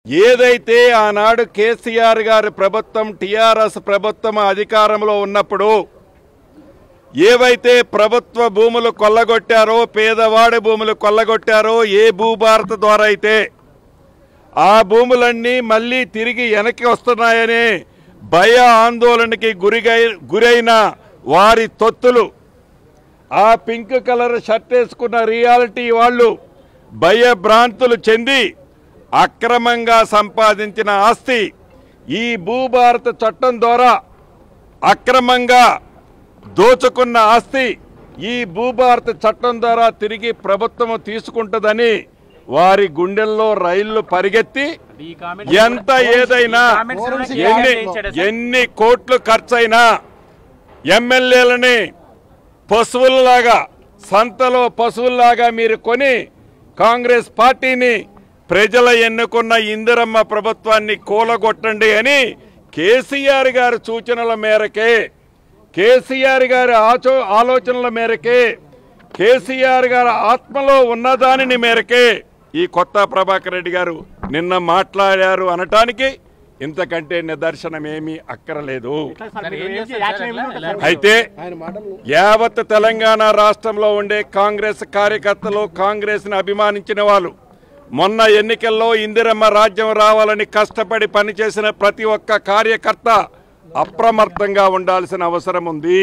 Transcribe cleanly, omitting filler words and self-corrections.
ఏదైతే ఆనాడు కేసీఆర్ గారి ప్రభుత్వం టీఆర్ఎస్ ప్రభుత్వం అధికారంలో ఉన్నప్పుడు ఏవైతే ప్రభుత్వ భూములు కొల్లగొట్టారో పేదవాడి భూములు కొల్లగొట్టారో ఏ భూభారత ద్వారా అయితే ఆ భూములన్నీ మళ్ళీ తిరిగి వెనక్కి వస్తున్నాయని భయ ఆందోళనకి గురైన వారి తొత్తులు ఆ పింక్ కలర్ షర్ట్ వేసుకున్న రియాలిటీ వాళ్ళు భయభ్రాంతులు చెంది అక్రమంగా సంపాదించిన ఆస్తి ఈ భూభారత చట్టం ద్వారా అక్రమంగా దోచుకున్న ఆస్తి ఈ భూభారత చట్టం ద్వారా తిరిగి ప్రభుత్వం తీసుకుంటుందని వారి గుండెల్లో రైళ్లు పరిగెత్తి ఎంత ఏదైనా ఎన్ని కోట్లు ఖర్చైనా ఎమ్మెల్యేలని పశువుల్లాగా సంతలో పశువుల్లాగా మీరు కొని కాంగ్రెస్ పార్టీని ప్రజల ఎన్నుకున్న ఇందిరమ్మ ప్రభుత్వాన్ని కూలగొట్టండి అని కేసీఆర్ గారి సూచనల మేరకే కేసీఆర్ గారి ఆలోచనల మేరకే కేసీఆర్ గారి ఆత్మలో ఉన్నదానిని మేరకే ఈ కొత్త ప్రభాకర్ రెడ్డి గారు నిన్న మాట్లాడారు అనటానికి ఇంతకంటే నిదర్శనం ఏమీ అక్కరలేదు. అయితే యావత్ తెలంగాణ రాష్ట్రంలో ఉండే కాంగ్రెస్ కార్యకర్తలు కాంగ్రెస్ని అభిమానించిన వాళ్ళు మొన్న ఎన్నికల్లో ఇందిరమ్మ రాజ్యం రావాలని కష్టపడి పనిచేసిన ప్రతి ఒక్క కార్యకర్త అప్రమత్తంగా ఉండాల్సిన అవసరం ఉంది.